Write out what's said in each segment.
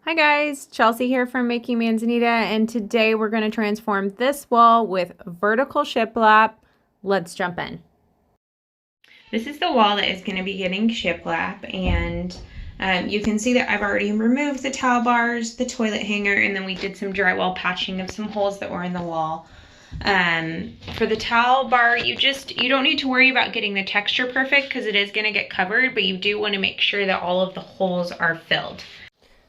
Hi guys, Chelsea here from Making Manzanita, and today we're going to transform this wall with vertical shiplap. Let's jump in. This is the wall that is going to be getting shiplap, and you can see that I've already removed the towel bars, the toilet hanger, and then we did some drywall patching of some holes that were in the wall. For the towel bar, you don't need to worry about getting the texture perfect because it is going to get covered, but you do want to make sure that all of the holes are filled.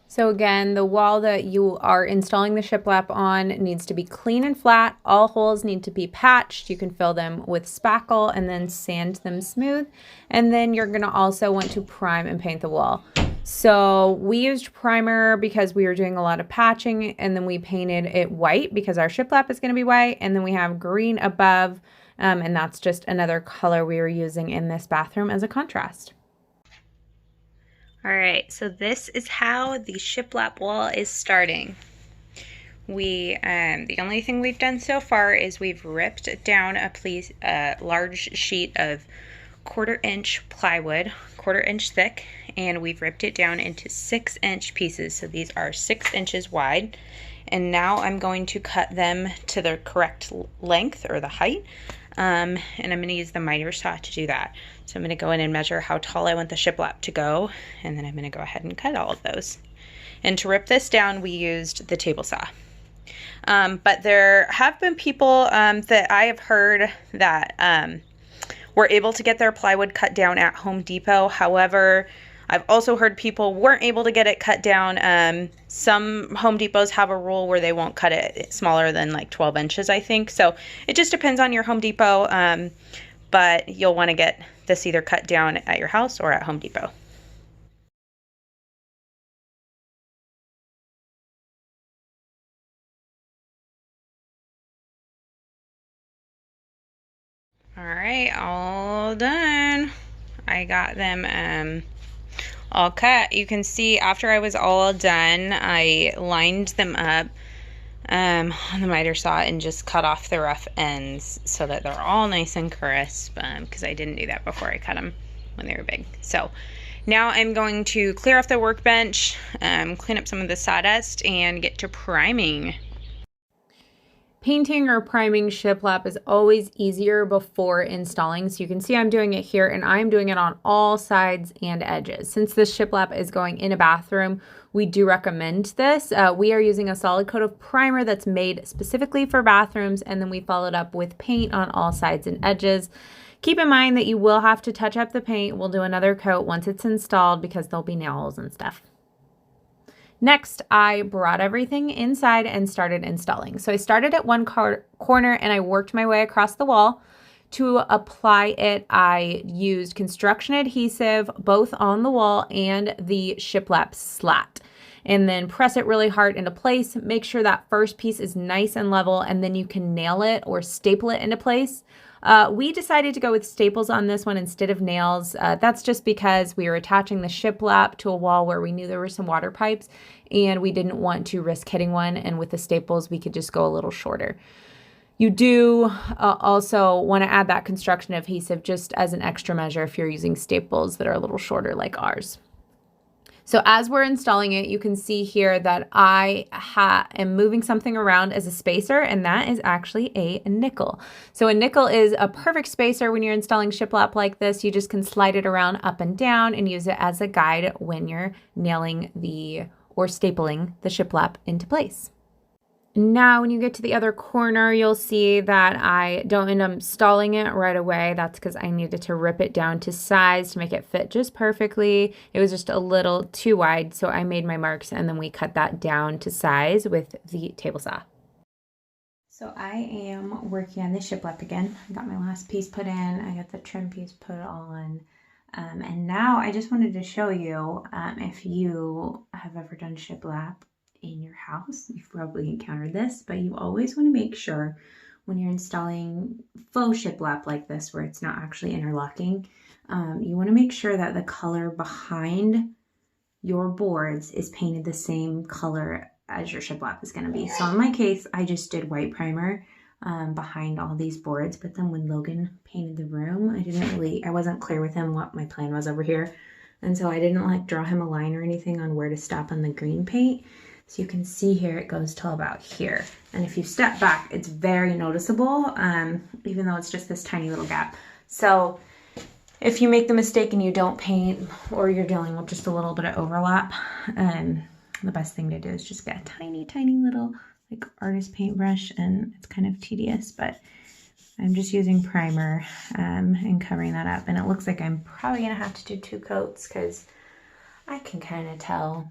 So again, the wall that you are installing the shiplap on needs to be clean and flat. All holes need to be patched. You can fill them with spackle and then sand them smooth. And then you're gonna also want to prime and paint the wall. So we used primer because we were doing a lot of patching, and then we painted it white because our shiplap is gonna be white. And then we have green above, and that's just another color we were using in this bathroom as a contrast. All right, so this is how the shiplap wall is starting. The only thing we've done so far is we've ripped down a large sheet of 1/4 inch plywood, 1/4 inch thick, and we've ripped it down into 6-inch pieces. So these are 6 inches wide. And now I'm going to cut them to the correct length or the height. And I'm going to use the miter saw to do that. So I'm going to go in and measure how tall I want the shiplap to go, and then I'm going to go ahead and cut all of those. And to rip this down, we used the table saw. But there have been people that I have heard that were able to get their plywood cut down at Home Depot. However, I've also heard people weren't able to get it cut down. Some Home Depots have a rule where they won't cut it smaller than like 12 inches, I think. So it just depends on your Home Depot, but you'll want to get this either cut down at your house or at Home Depot. All right, all done. I got them all cut. You can see after I was all done, I lined them up on the miter saw and just cut off the rough ends so that they're all nice and crisp, because I didn't do that before I cut them when they were big. So now I'm going to clear off the workbench, clean up some of the sawdust, and get to priming. Painting or priming shiplap is always easier before installing. So you can see I'm doing it here, and I'm doing it on all sides and edges. Since this shiplap is going in a bathroom, we do recommend this. We are using a solid coat of primer that's made specifically for bathrooms, and then we followed up with paint on all sides and edges. Keep in mind that you will have to touch up the paint. We'll do another coat once it's installed because there'll be nails and stuff. Next, I brought everything inside and started installing. So I started at one corner and I worked my way across the wall. To apply it, I used construction adhesive both on the wall and the shiplap slat. And then press it really hard into place. Make sure that first piece is nice and level, and then you can nail it or staple it into place. We decided to go with staples on this one instead of nails. That's just because we were attaching the shiplap to a wall where we knew there were some water pipes, and we didn't want to risk hitting one, and with the staples we could just go a little shorter. You do also want to add that construction adhesive just as an extra measure if you're using staples that are a little shorter like ours. So as we're installing it, you can see here that I am moving something around as a spacer, and that is actually a nickel. So a nickel is a perfect spacer when you're installing shiplap like this. You just can slide it around up and down and use it as a guide when you're nailing or stapling the shiplap into place. Now, when you get to the other corner, you'll see that I don't end up installing it right away. That's because I needed to rip it down to size to make it fit just perfectly. It was just a little too wide, so I made my marks, and then we cut that down to size with the table saw. So I am working on the shiplap again. I got my last piece put in. I got the trim piece put on. And now I just wanted to show you, if you have ever done shiplap in your house, you've probably encountered this, but you always want to make sure when you're installing faux shiplap like this, where it's not actually interlocking, you want to make sure that the color behind your boards is painted the same color as your shiplap is going to be. So in my case, I just did white primer behind all these boards, but then when Logan painted the room, I wasn't clear with him what my plan was over here. And so I didn't like draw him a line or anything on where to stop on the green paint. So you can see here it goes till about here. And if you step back, it's very noticeable, even though it's just this tiny little gap. So if you make the mistake and you don't paint, or you're dealing with just a little bit of overlap, the best thing to do is just get a tiny, tiny little like artist paintbrush, and it's kind of tedious, but I'm just using primer and covering that up. And it looks like I'm probably gonna have to do 2 coats because I can kind of tell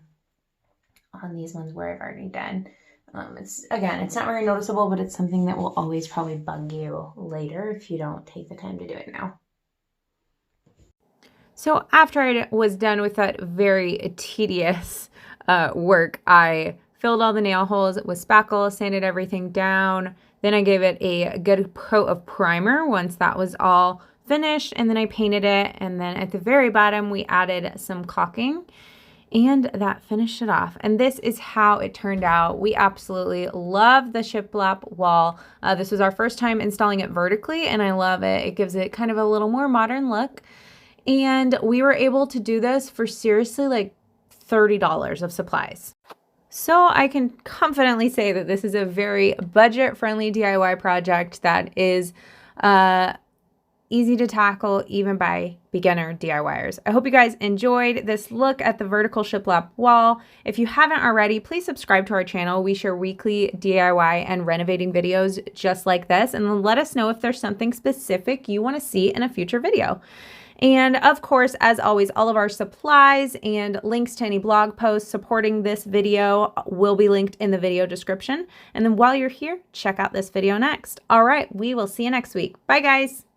on these ones where I've already done. It's not very noticeable, but it's something that will always probably bug you later if you don't take the time to do it now. So after I was done with that very tedious work, I filled all the nail holes with spackle, sanded everything down. Then I gave it a good coat of primer once that was all finished, and then I painted it. And then at the very bottom, we added some caulking, and that finished it off. And this is how it turned out. We absolutely love the shiplap wall. This was our first time installing it vertically, and I love it. It gives it kind of a little more modern look. And we were able to do this for seriously like $30 of supplies. So I can confidently say that this is a very budget-friendly DIY project that is easy to tackle even by beginner DIYers. I hope you guys enjoyed this look at the vertical shiplap wall. If you haven't already, please subscribe to our channel. We share weekly DIY and renovating videos just like this, and then let us know if there's something specific you want to see in a future video. And of course, as always, all of our supplies and links to any blog posts supporting this video will be linked in the video description. And then while you're here, check out this video next. All right, we will see you next week. Bye, guys.